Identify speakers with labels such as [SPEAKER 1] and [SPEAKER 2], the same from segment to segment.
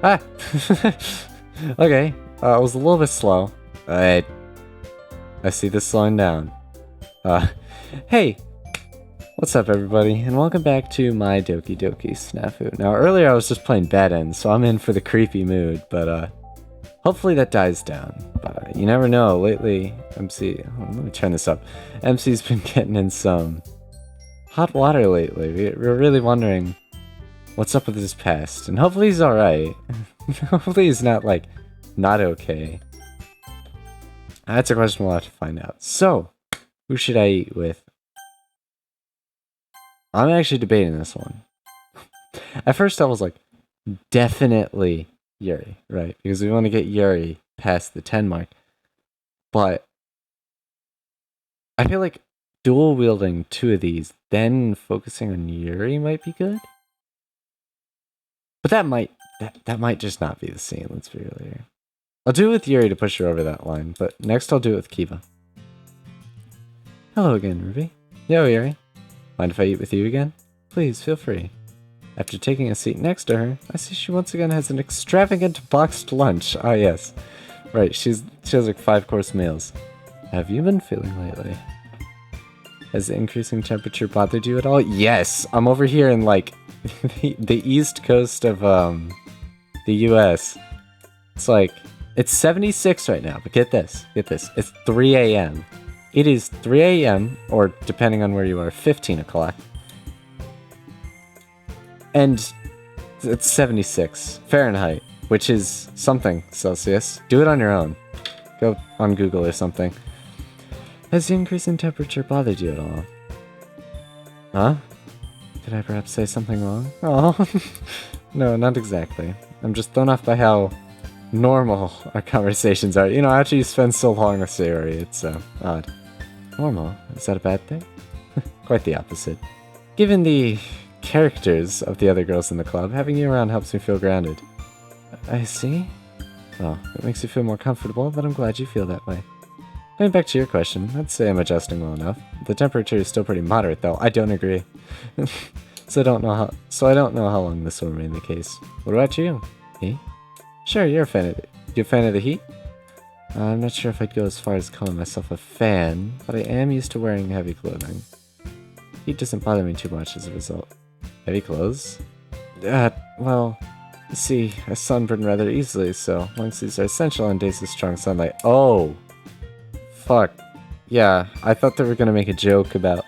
[SPEAKER 1] Ah! Okay, it was a little bit slow. I see this slowing down. Hey! What's up, everybody, and welcome back to my Doki SNAFU. Now, earlier I was just playing bed end, so I'm in for the creepy mood, but, hopefully that dies down. But you never know. Lately, MC... Oh, let me turn this up. MC's been getting in some hot water lately. We're really wondering what's up with his past, and hopefully he's alright. Hopefully he's not, like, not okay. That's a question we'll have to find out. So, who should I eat with? I'm actually debating this one. At first I was like, definitely Yuri, right? Because we want to get Yuri past the 10 mark. But I feel like dual wielding two of these, then focusing on Yuri might be good. But that might just not be the scene, let's be real here. I'll do it with Yuri to push her over that line, but next I'll do it with Kiva. Hello again, Ruby. Yo, Yuri. Mind if I eat with you again? Please, feel free. After taking a seat next to her, I see she once again has an extravagant boxed lunch. Ah, yes. Right, she has like 5-course meals. Have you been feeling lately? Has the increasing temperature bothered you at all? Yes! I'm over here in, like, the east coast of, the US. It's like, it's 76 right now, but get this. It's 3 a.m. It is 3 a.m., or depending on where you are, 15 o'clock. And it's 76 Fahrenheit, which is something Celsius. Do it on your own. Go on Google or something. Has the increase in temperature bothered you at all? Huh? Did I perhaps say something wrong? Oh, no, not exactly. I'm just thrown off by how normal our conversations are. You know, after you spend so long with Sayori, it's odd. Normal? Is that a bad thing? Quite the opposite. Given the characters of the other girls in the club, having you around helps me feel grounded. I see. Well, it makes you feel more comfortable, but I'm glad you feel that way. Going back to your question, I'd say I'm adjusting well enough. The temperature is still pretty moderate, though. I don't agree. So I don't know how long this will remain the case. What about you? Me? Sure, you're a fan of it. You a fan of the heat? I'm not sure if I'd go as far as calling myself a fan, but I am used to wearing heavy clothing. Heat doesn't bother me too much as a result. Heavy clothes? Well, you see, I sunburn rather easily, so long as these are essential on days of strong sunlight. Oh! Fuck. Yeah, I thought they were gonna make a joke about,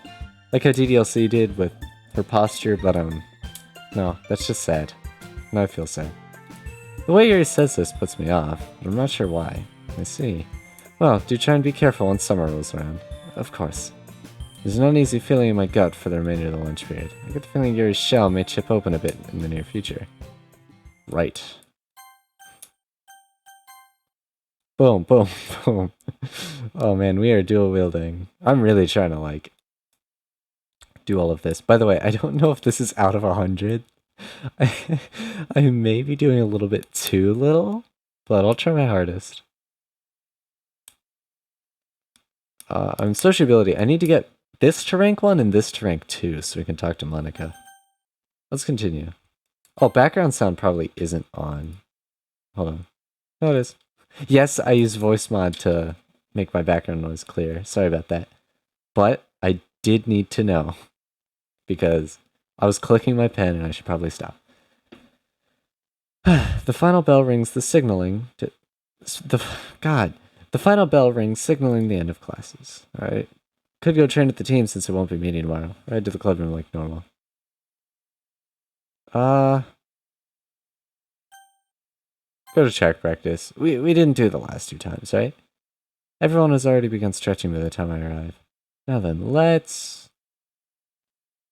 [SPEAKER 1] like how DDLC did with her posture, but no, that's just sad. Now I feel sad. The way Yuri says this puts me off, but I'm not sure why. I see. Well, do try and be careful when summer rolls around. Of course. There's an uneasy feeling in my gut for the remainder of the lunch period. I get the feeling Yuri's shell may chip open a bit in the near future. Right. Boom, boom, boom. Oh man, we are dual wielding. I'm really trying to, like, do all of this. By the way, I don't know if this is out of 100. I may be doing a little bit too little, but I'll try my hardest. On sociability, I need to get this to rank 1 and this to rank 2 so we can talk to Monica. Let's continue. Oh, background sound probably isn't on. Hold on. No, it is. Yes, I use voice mod to make my background noise clear. Sorry about that. But I did need to know because I was clicking my pen and I should probably stop. The final bell rings the signaling to... The final bell rings signaling the end of classes. Alright. Could go train with the team since it won't be meeting tomorrow. Right to the club room like normal. Go to track practice. We didn't do the last 2 times, right? Everyone has already begun stretching by the time I arrive. Now then, let's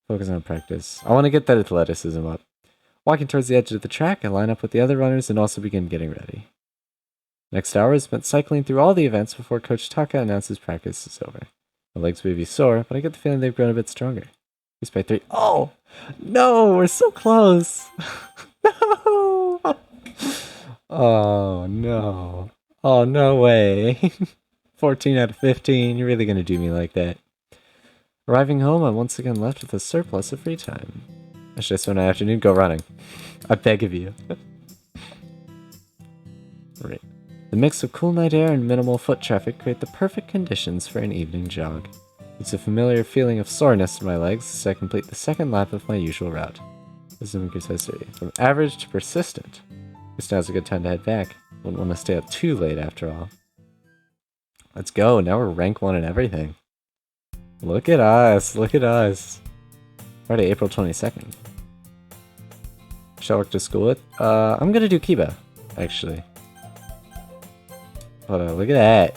[SPEAKER 1] focus on practice. I want to get that athleticism up. Walking towards the edge of the track, I line up with the other runners and also begin getting ready. Next hour is spent cycling through all the events before Coach Taka announces practice is over. My legs may be sore, but I get the feeling they've grown a bit stronger. He's by 3. Oh! No! We're so close! No! Oh, no. Oh, no way. 14 out of 15. You're really gonna do me like that. Arriving home, I'm once again left with a surplus of free time. I should spend my afternoon go running. I beg of you. Right. The mix of cool night air and minimal foot traffic create the perfect conditions for an evening jog. It's a familiar feeling of soreness in my legs as I complete the second lap of my usual route. This is increased history. From average to persistent. Guess now's a good time to head back. Wouldn't want to stay up too late after all. Let's go. Now we're rank 1 and everything. Look at us. Look at us. Friday, April 22nd. Shall I work to school with? I'm gonna do Kiba, actually. Hold on, look at that.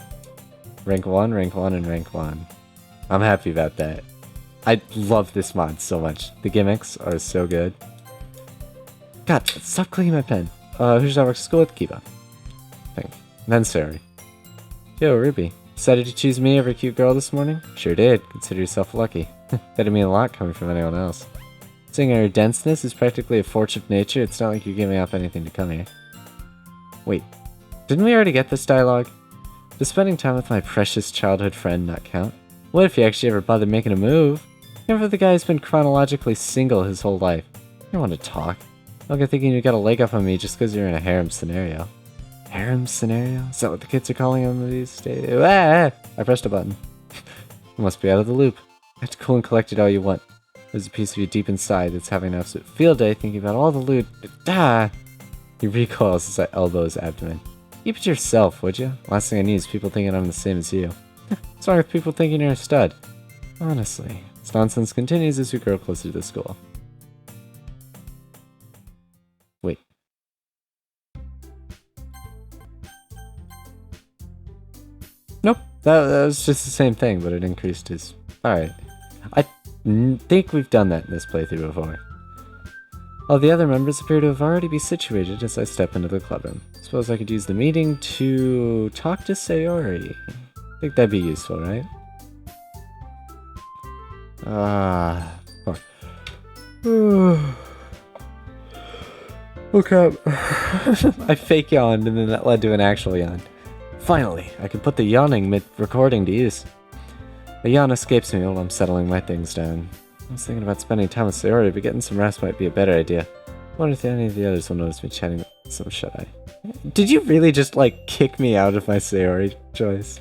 [SPEAKER 1] Rank 1, and rank 1. I'm happy about that. I love this mod so much. The gimmicks are so good. God, stop clicking my pen. Who should I work to school with? Kiba. Think. Then Sayori. Yo, Ruby. Decided to choose me over a cute girl this morning? Sure did. Consider yourself lucky. That'd mean a lot coming from anyone else. Seeing our denseness is practically a force of nature, it's not like you're giving up anything to come here. Wait, didn't we already get this dialogue? Does spending time with my precious childhood friend not count? What if you actually ever bothered making a move? Even for the guy who's been chronologically single his whole life. You don't want to talk. I'll get thinking you got a leg up on me just because you're in a harem scenario. Harem scenario? Is that what the kids are calling them these days? Ah! I pressed a button. I must be out of the loop. Act cool and collect it all you want. There's a piece of you deep inside that's having an absolute field day thinking about all the loot. Ah! He recoils as I elbow his abdomen. Keep it to yourself, would you? Last thing I need is people thinking I'm the same as you. What's wrong with people thinking you're a stud? Honestly. This nonsense continues as we grow closer to the school. Wait. Nope. That was just the same thing, but it increased his... Alright. I think we've done that in this playthrough before. All the other members appear to have already be situated as I step into the clubroom. Suppose I could use the meeting to talk to Sayori. I think that'd be useful, right? Oh crap. I fake yawned and then that led to an actual yawn. Finally, I can put the yawning mid-recording to use. A yawn escapes me while I'm settling my things down. I was thinking about spending time with Sayori, but getting some rest might be a better idea. I wonder if any of the others will notice me chatting with some shut-eye. Did you really just, like, kick me out of my Sayori choice?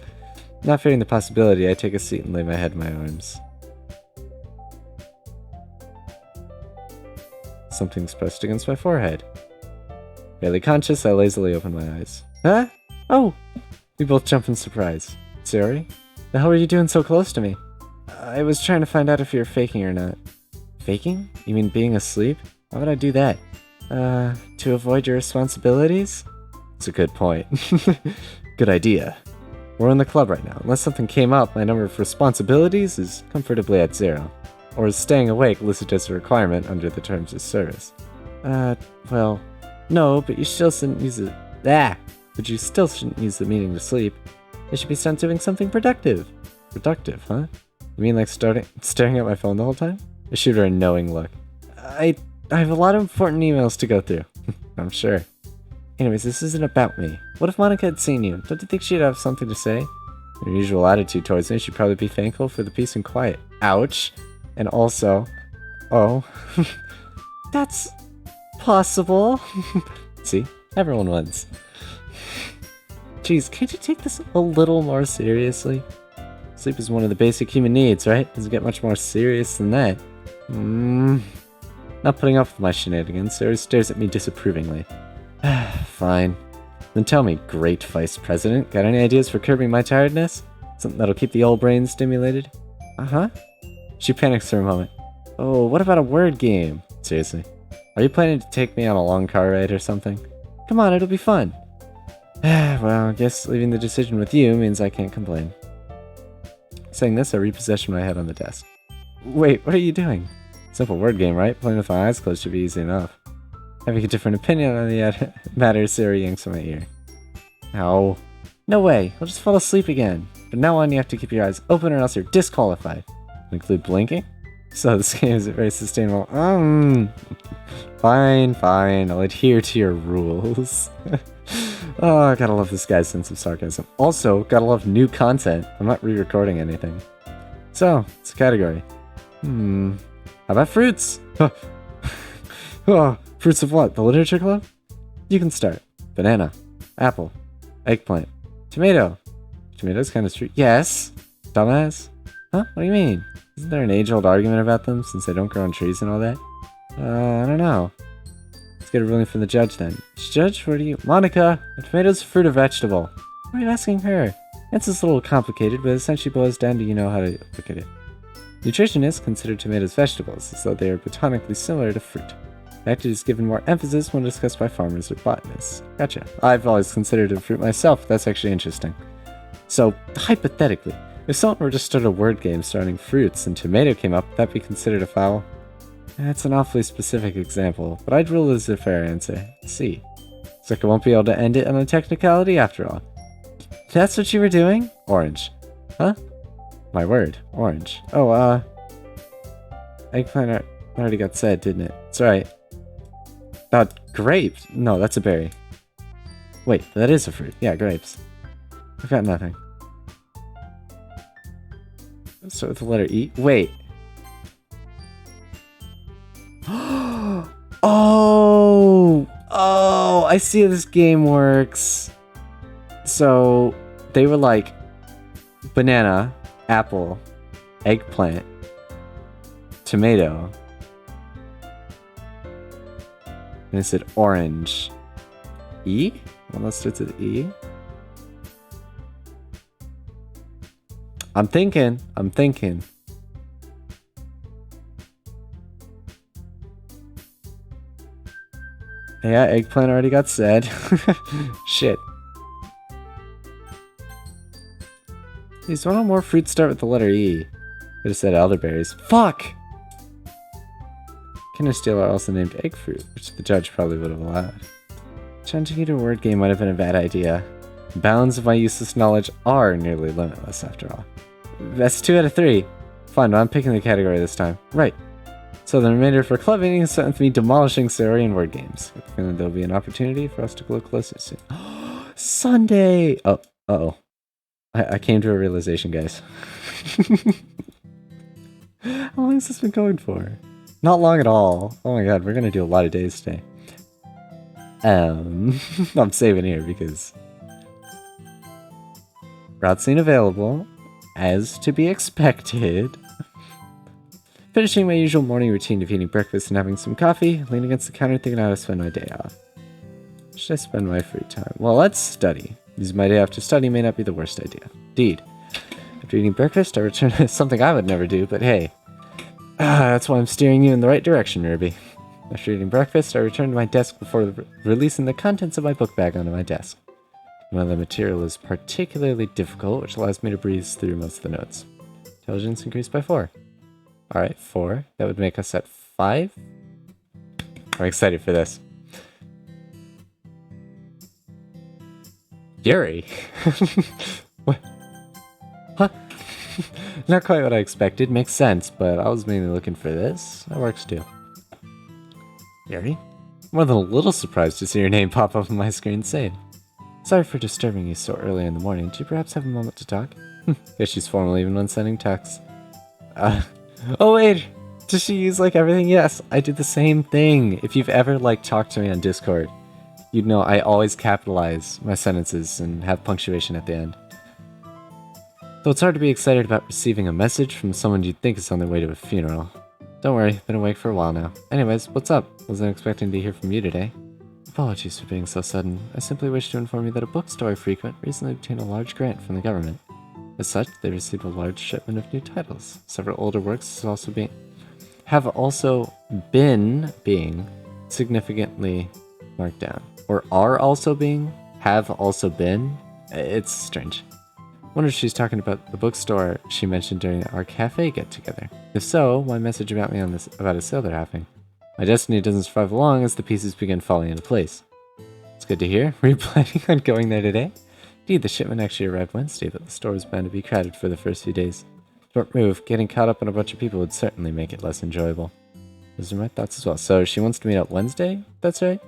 [SPEAKER 1] Not fearing the possibility, I take a seat and lay my head in my arms. Something's pressed against my forehead. Barely conscious, I lazily open my eyes. Huh? Oh! We both jump in surprise. Sayori? The hell are you doing so close to me? I was trying to find out if you're faking or not. Faking? You mean being asleep? Why would I do that? To avoid your responsibilities? That's a good point. Good idea. We're in the club right now. Unless something came up, my number of responsibilities is comfortably at 0. Or is staying awake listed as a requirement under the terms of service? Well, no, but you still shouldn't use it. But you still shouldn't use the meeting to sleep. It should be spent doing something productive. Productive, huh? You mean like staring at my phone the whole time? I shoot her a knowing look. I have a lot of important emails to go through. I'm sure. Anyways, this isn't about me. What if Monica had seen you? Don't you think she'd have something to say? Your usual attitude towards me, she'd probably be thankful for the peace and quiet. Ouch. And also... Oh. That's... possible. See? Everyone wins. Jeez, can't you take this a little more seriously? Sleep is one of the basic human needs, right? Doesn't get much more serious than that. Not putting up with my shenanigans, Sarah stares at me disapprovingly. Fine. Then tell me, great Vice President, got any ideas for curbing my tiredness? Something that'll keep the old brain stimulated? Uh-huh. She panics for a moment. Oh, what about a word game? Seriously. Are you planning to take me on a long car ride or something? Come on, it'll be fun. Well, I guess leaving the decision with you means I can't complain. Saying this, I reposition my head on the desk. Wait, what are you doing? Simple word game, right? Playing with my eyes closed should be easy enough. Having a different opinion on the matter, Sarah yanks on my ear. Ow. No way, I'll just fall asleep again. From now on, you have to keep your eyes open or else you're disqualified. Include blinking? So this game isn't very sustainable. Fine, I'll adhere to your rules. Oh, gotta love this guy's sense of sarcasm. Also, gotta love new content. I'm not re-recording anything. So, it's a category. How about fruits? Oh, fruits of what? The literature club? You can start. Banana, apple, Eggplant. Tomato. Tomato's kind of sweet. Yes. Dumbass. Huh? What do you mean? Isn't there an age-old argument about them since they don't grow on trees and all that? I don't know. Let's get a ruling from the judge then. Judge, what are you? Monica! A tomato's a fruit or vegetable? Why are you asking her? It's a little complicated, but essentially boils down to you know how to look at it. Nutritionists consider tomatoes vegetables, as though they are botanically similar to fruit. In fact, it is given more emphasis when discussed by farmers or botanists. Gotcha. I've always considered it a fruit myself. That's actually interesting. So, hypothetically, if someone were to start a word game surrounding fruits and tomato came up, would that be considered a foul? That's an awfully specific example, but I'd rule it as a fair answer. C. Looks like I won't be able to end it on a technicality after all. That's what you were doing? Orange. Huh? My word. Orange. Oh, eggplant already got said, didn't it? It's right. Grape? No, that's a berry. Wait, that is a fruit. Yeah, grapes. I've got nothing. Let's start with the letter E. Wait. Oh, I see how this game works. So, they were like banana, apple, eggplant, tomato, and it said orange. E? Well, let's start with E. I'm thinking. Yeah, eggplant already got said. Shit. These one or more fruits start with the letter E. Could have said elderberries. Fuck! Kinder Steel are also named egg fruit, which the judge probably would have allowed. Changing it to a word game might have been a bad idea. The bounds of my useless knowledge are nearly limitless, after all. That's 2 out of 3. Fine, but I'm picking the category this time. Right. So the remainder for club meeting is set with me demolishing Sayori and word games. I think there'll be an opportunity for us to look closer soon. Sunday! Oh, uh-oh. I came to a realization, guys. How long has this been going for? Not long at all. Oh my god, we're gonna do a lot of days today. I'm saving here because... route scene available, as to be expected. Finishing my usual morning routine of eating breakfast and having some coffee, leaning against the counter thinking how to spend my day off. Should I spend my free time? Well, let's study. Using my day off to study may not be the worst idea. Indeed. After eating breakfast, I return to something I would never do, but hey. That's why I'm steering you in the right direction, Ruby. After eating breakfast, I return to my desk before releasing the contents of my book bag onto my desk. None of the material is particularly difficult, which allows me to breeze through most of the notes. Intelligence increased by 4. Alright, 4. That would make us at 5. I'm excited for this. Yuri! What? Huh? Not quite what I expected. Makes sense, but I was mainly looking for this. That works too. Yuri? More than a little surprised to see your name pop up on my screen saying. Sorry for disturbing you so early in the morning. Do you perhaps have a moment to talk? Guess she's formal even when sending texts. Oh wait! Does she use like everything? Yes, I did the same thing. If you've ever like talked to me on Discord, you'd know I always capitalize my sentences and have punctuation at the end. Though it's hard to be excited about receiving a message from someone you'd think is on their way to a funeral. Don't worry, been awake for a while now. Anyways, what's up? Wasn't expecting to hear from you today. Apologies for being so sudden. I simply wish to inform you that a bookstore I frequent recently obtained a large grant from the government. As such, they received a large shipment of new titles. Several older works have also been being significantly marked down. Or are also being? Have also been? It's strange. Wonder if she's talking about the bookstore she mentioned during our cafe get-together. If so, why message about me on this about a sale they're having? My destiny doesn't survive long as the pieces begin falling into place. It's good to hear. Were you planning on going there today? Indeed, the shipment actually arrived Wednesday, but the store was bound to be crowded for the first few days. Don't move. Getting caught up in a bunch of people would certainly make it less enjoyable. Those are my thoughts as well. So she wants to meet up Wednesday? That's right?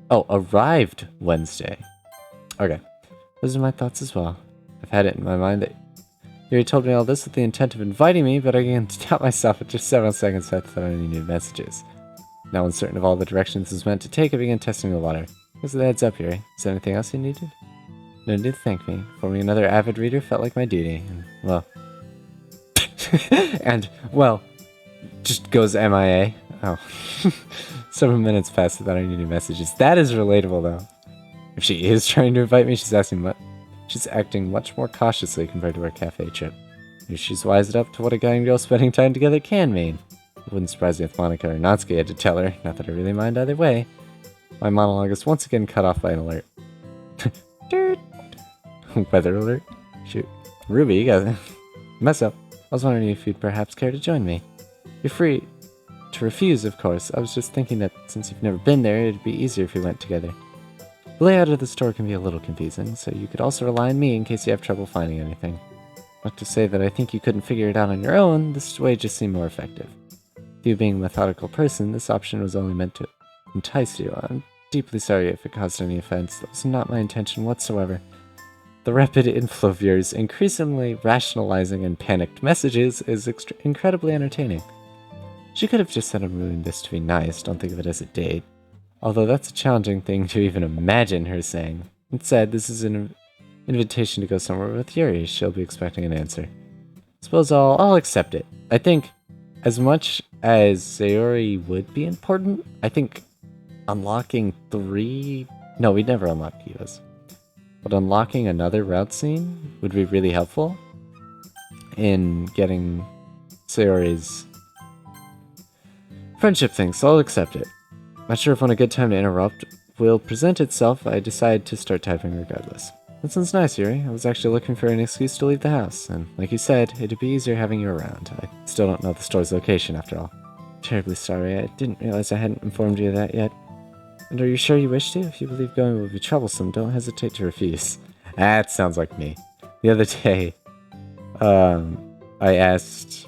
[SPEAKER 1] Oh, arrived Wednesday. Okay. Those are my thoughts as well. I've had it in my mind that you already told me all this with the intent of inviting me, but I began to doubt myself at just several seconds after any new messages. Now uncertain of all the directions this was meant to take, I began testing the water. Thanks for the heads up, Yuri. Is there anything else you needed? No need to thank me. Forming another avid reader felt like my duty. And, well... and, well... just goes MIA. Oh. Several minutes passed without any new messages. That is relatable, though. If she is trying to invite me, she's acting much more cautiously compared to our cafe trip. Maybe she's wised up to what a guy and girl spending time together can mean. It wouldn't surprise me if Monica or Natsuki had to tell her, not that I really mind either way. My monologue is once again cut off by an alert. Weather alert? Shoot. Ruby, you got it. Mess up. I was wondering if you'd perhaps care to join me. You're free to refuse, of course. I was just thinking that since you've never been there, it'd be easier if we went together. The layout of the store can be a little confusing, so you could also rely on me in case you have trouble finding anything. Not to say that I think you couldn't figure it out on your own, this way just seemed more effective. You being a methodical person, this option was only meant to entice you. I'm deeply sorry if it caused any offense. That was not my intention whatsoever. The rapid inflow of yours increasingly rationalizing and panicked messages is incredibly entertaining. She could have just said I'm doing this to be nice, don't think of it as a date. Although that's a challenging thing to even imagine her saying. Instead, this is an invitation to go somewhere with Yuri. She'll be expecting an answer. Suppose I'll accept it. I think, as much as Sayori would be important, I think unlocking 3... No, we'd never unlock Kiva's. But unlocking another route scene would be really helpful in getting Sayori's friendship thing, so I'll accept it. Not sure if when a good time to interrupt will present itself, I decide to start typing regardless. That sounds nice, Yuri. I was actually looking for an excuse to leave the house, and like you said, it'd be easier having you around. I still don't know the store's location, after all. Terribly sorry, I didn't realize I hadn't informed you of that yet. And are you sure you wish to? If you believe going will be troublesome, don't hesitate to refuse. That sounds like me. The other day, I asked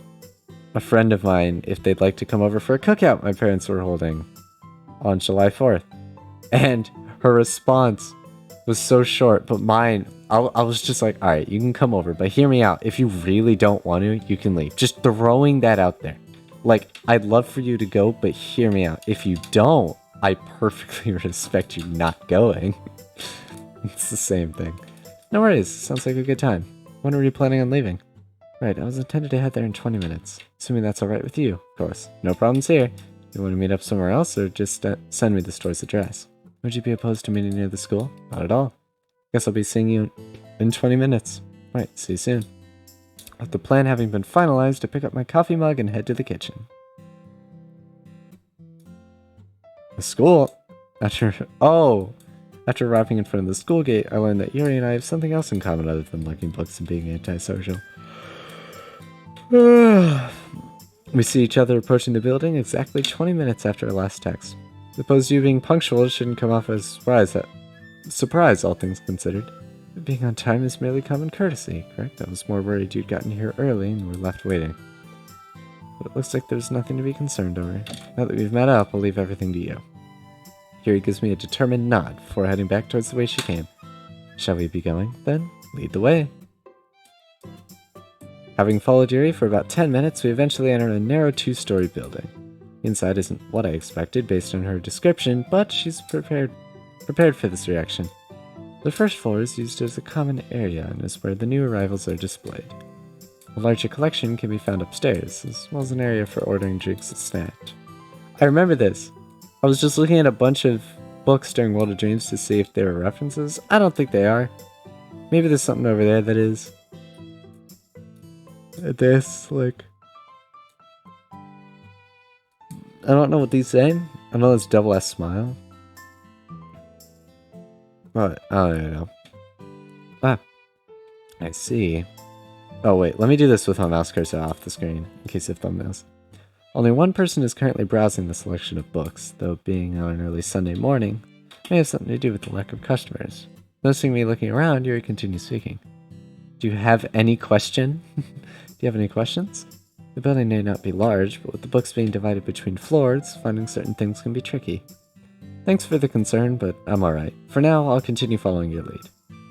[SPEAKER 1] a friend of mine if they'd like to come over for a cookout my parents were holding on July 4th. And her response was so short, but mine, I was just like, alright, you can come over, but hear me out. If you really don't want to, you can leave. Just throwing that out there. Like, I'd love for you to go, but hear me out. If you don't, I perfectly respect you not going. It's the same thing. No worries, sounds like a good time. When are you planning on leaving? Right, I was intended to head there in 20 minutes. Assuming that's alright with you, of course. No problems here. You want to meet up somewhere else, or just send me the store's address? Would you be opposed to meeting near the school? Not at all. Guess I'll be seeing you in 20 minutes. Right, see you soon. With the plan having been finalized, I pick up my coffee mug and head to the kitchen. The school? After arriving in front of the school gate, I learned that Yuri and I have something else in common other than liking books and being antisocial. We see each other approaching the building exactly 20 minutes after our last text. Suppose you being punctual shouldn't come off as surprise, all things considered. Being on time is merely common courtesy, correct? I was more worried you'd gotten here early and were left waiting. But it looks like there's nothing to be concerned over. Now that we've met up, I'll leave everything to you. Yuri gives me a determined nod before heading back towards the way she came. Shall we be going, then? Lead the way. Having followed Yuri for about 10 minutes, we eventually enter a narrow 2-story building. The inside isn't what I expected based on her description, but she's prepared for this reaction. The first floor is used as a common area and is where the new arrivals are displayed. A larger collection can be found upstairs, as well as an area for ordering drinks and snacks. I remember this. I was just looking at a bunch of books during World of Dreams to see if they were references. I don't think they are. Maybe there's something over there that is. This, like... I don't know what these say. I know it's double S smile. What? I don't know. Ah. I see. Oh wait, let me do this with my mouse cursor off the screen, in case of thumbnails. Only one person is currently browsing the selection of books, though being on an early Sunday morning may have something to do with the lack of customers. Noticing me looking around, Yuri continues speaking. Do you have any question? Do you have any questions? The building may not be large, but with the books being divided between floors, finding certain things can be tricky. Thanks for the concern, but I'm alright. For now, I'll continue following your lead,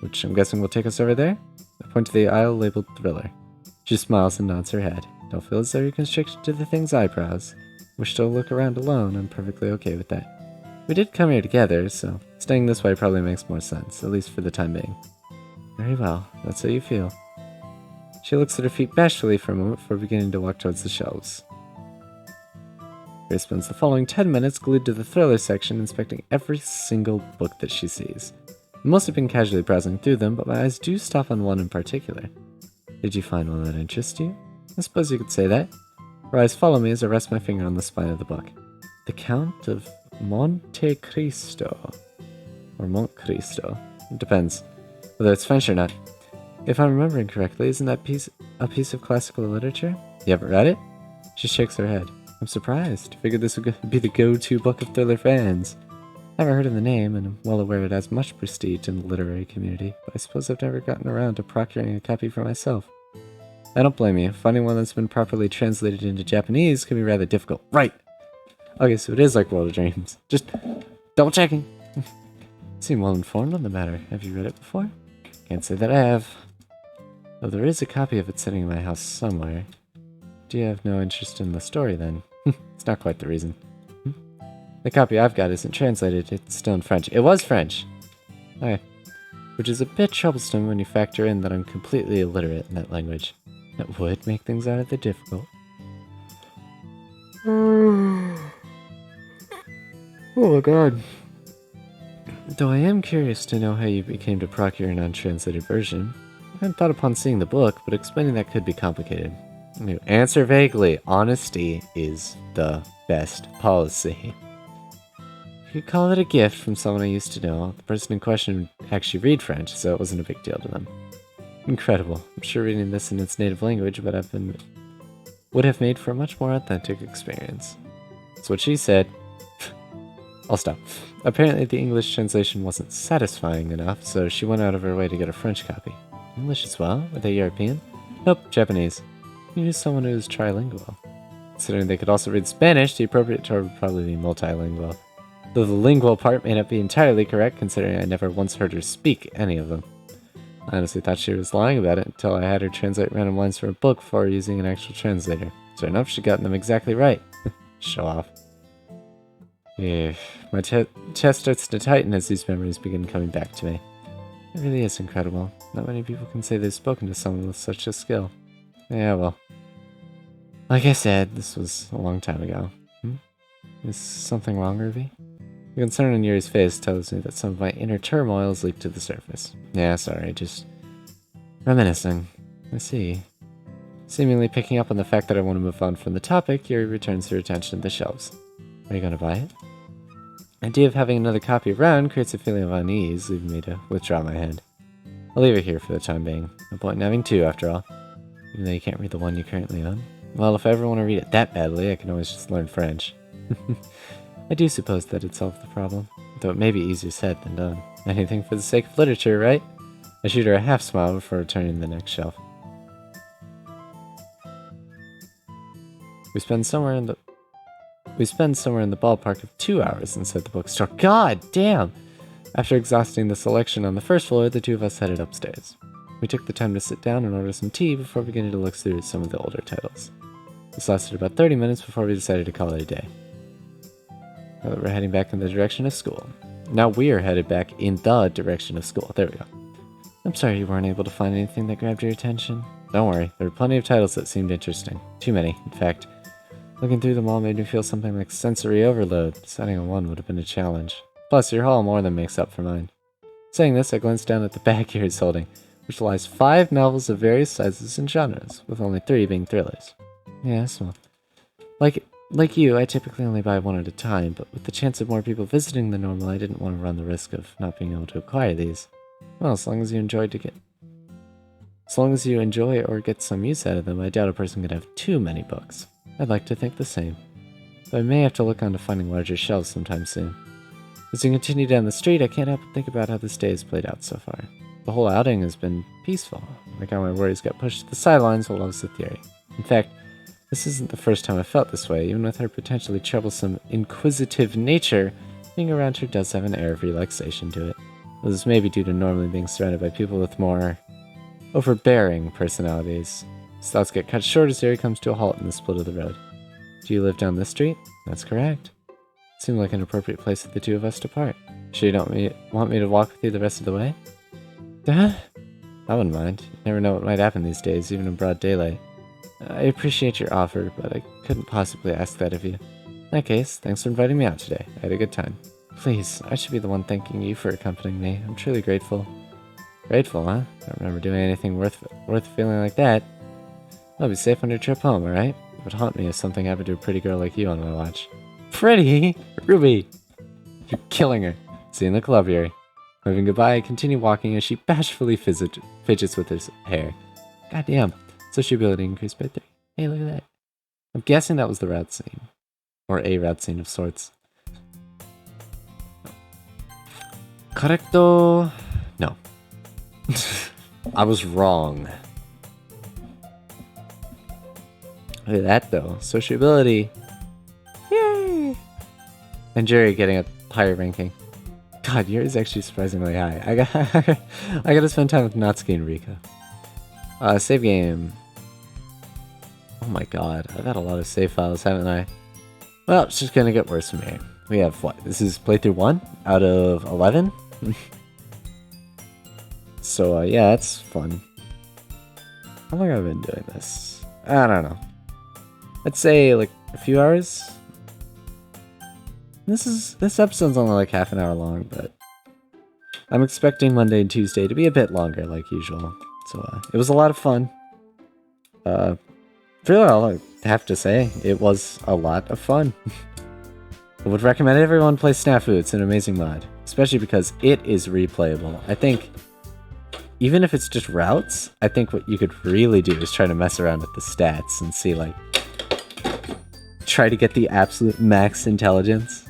[SPEAKER 1] which I'm guessing will take us over there? I point to the aisle labeled Thriller. She smiles and nods her head. Don't feel as though you're constricted to the things I browse. Wish to look around alone, I'm perfectly okay with that. We did come here together, so staying this way probably makes more sense, at least for the time being. Very well, that's how you feel. She looks at her feet bashfully for a moment before beginning to walk towards the shelves. Grace spends the following 10 minutes glued to the thriller section, inspecting every single book that she sees. I must have been casually browsing through them, but my eyes do stop on one in particular. Did you find one that interests you? I suppose you could say that. Her eyes follow me as I rest my finger on the spine of the book. The Count of Monte Cristo. Or Monte Cristo. It depends whether it's French or not. If I'm remembering correctly, isn't that a piece of classical literature? You haven't read it? She shakes her head. I'm surprised. Figured this would be the go-to book of thriller fans. Never heard of the name, and I'm well aware it has much prestige in the literary community, but I suppose I've never gotten around to procuring a copy for myself. I don't blame you. Finding one that's been properly translated into Japanese can be rather difficult. Right! Okay, so it is like World of Dreams. Just double checking. Seem well informed on the matter. Have you read it before? Can't say that I have. Though there is a copy of it sitting in my house somewhere. Do you have no interest in the story then? It's not quite the reason. The copy I've got isn't translated, it's still in French. It was French! Okay. Which is a bit troublesome when you factor in that I'm completely illiterate in that language. It would make things rather difficult. Oh my god. Though I am curious to know how you became to procure an untranslated version. I hadn't thought upon seeing the book, but explaining that could be complicated. Answer vaguely. Honesty is the best policy. You could call it a gift from someone I used to know. The person in question would actually read French, so it wasn't a big deal to them. Incredible. I'm sure reading this in its native language would have made for a much more authentic experience. That's what she said. I'll stop. Apparently the English translation wasn't satisfying enough, so she went out of her way to get a French copy. English as well? Were they European? Nope, Japanese. You knew someone who was trilingual. Considering they could also read Spanish, the appropriate term would probably be multilingual. Though the lingual part may not be entirely correct, considering I never once heard her speak any of them. I honestly thought she was lying about it until I had her translate random lines from a book before using an actual translator. Sure enough, she'd gotten them exactly right. Show off. Yeah, my chest starts to tighten as these memories begin coming back to me. It really is incredible. Not many people can say they've spoken to someone with such a skill. Yeah, well. Like I said, this was a long time ago. Is something wrong, Ruby? The concern on Yuri's face tells me that some of my inner turmoil has leaked to the surface. Yeah, sorry, just reminiscing. I see. Seemingly picking up on the fact that I want to move on from the topic, Yuri returns her attention to the shelves. Are you going to buy it? The idea of having another copy around creates a feeling of unease, leaving me to withdraw my hand. I'll leave it here for the time being. No point in having two, after all. Even though you can't read the one you currently own. Well, if I ever want to read it that badly, I can always just learn French. I do suppose that it'd solve the problem, though it may be easier said than done. Anything for the sake of literature, right? I shoot her a half smile before returning to the next shelf. We spend somewhere in the ballpark of 2 hours inside the bookstore. God damn! After exhausting the selection on the first floor, the two of us headed upstairs. We took the time to sit down and order some tea before beginning to look through some of the older titles. This lasted about 30 minutes before we decided to call it a day. Now that we're heading back in the direction of school. Now we're headed back in the direction of school. There we go. I'm sorry you weren't able to find anything that grabbed your attention. Don't worry, there were plenty of titles that seemed interesting. Too many, in fact. Looking through them all made me feel something like sensory overload. Deciding on one would have been a challenge. Plus, your haul more than makes up for mine. Saying this, I glanced down at the bag he was holding, which lies 5 novels of various sizes and genres, with only 3 being thrillers. Yes, well, like you, I typically only buy one at a time, but with the chance of more people visiting than normal, I didn't want to run the risk of not being able to acquire these. Well, as long as you enjoy or get some use out of them, I doubt a person could have too many books. I'd like to think the same. But I may have to look on to finding larger shelves sometime soon. As we continue down the street, I can't help but think about how this day has played out so far. The whole outing has been peaceful, like how my worries got pushed to the sidelines while I was with Yuri. In fact, this isn't the first time I felt this way. Even with her potentially troublesome, inquisitive nature, being around her does have an air of relaxation to it. Though this may be due to normally being surrounded by people with more overbearing personalities. His thoughts get cut short as Yuri comes to a halt in the split of the road. Do you live down this street? That's correct. Seemed like an appropriate place for the two of us to part. Sure you don't want me to walk with you the rest of the way? Duh. I wouldn't mind. You never know what might happen these days, even in broad daylight. I appreciate your offer, but I couldn't possibly ask that of you. In that case, thanks for inviting me out today. I had a good time. Please, I should be the one thanking you for accompanying me. I'm truly grateful. Grateful, huh? I don't remember doing anything worth feeling like that. I'll be safe on your trip home, alright? It would haunt me if something happened to a pretty girl like you on my watch. Pretty? Ruby! You're killing her. See you in the club, Yuri. Waving goodbye, I continue walking as she bashfully fidgets with her hair. Goddamn. Sociability increased by 3. Hey, look at that. I'm guessing that was the route scene. Or a route scene of sorts. Correcto. No. I was wrong. Look at that though. Sociability. Yay! And Jerry getting a higher ranking. God, yours is actually surprisingly high. I gotta spend time with Natsuki and Rika. Save game. Oh my god, I've had a lot of save files, haven't I? Well, it's just gonna get worse from here. We have what? This is playthrough 1 out of 11? So, yeah, that's fun. How long have I been doing this? I don't know. I'd say like a few hours. This episode's only like half an hour long, but I'm expecting Monday and Tuesday to be a bit longer, like usual. So it was a lot of fun. Really, all I have to say, it was a lot of fun. I would recommend everyone play SNAFU. It's an amazing mod, especially because it is replayable. I think even if it's just routes, I think what you could really do is try to mess around with the stats and see like try to get the absolute max intelligence.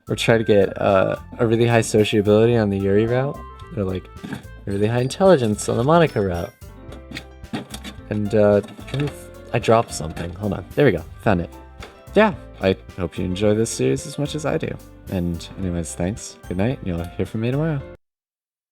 [SPEAKER 1] Or try to get a really high sociability on the Yuri route. Or like a really high intelligence on the Monica route. And I dropped something. Hold on. There we go. Found it. Yeah. I hope you enjoy this series as much as I do. And anyways, thanks. Good night. You'll hear from me tomorrow.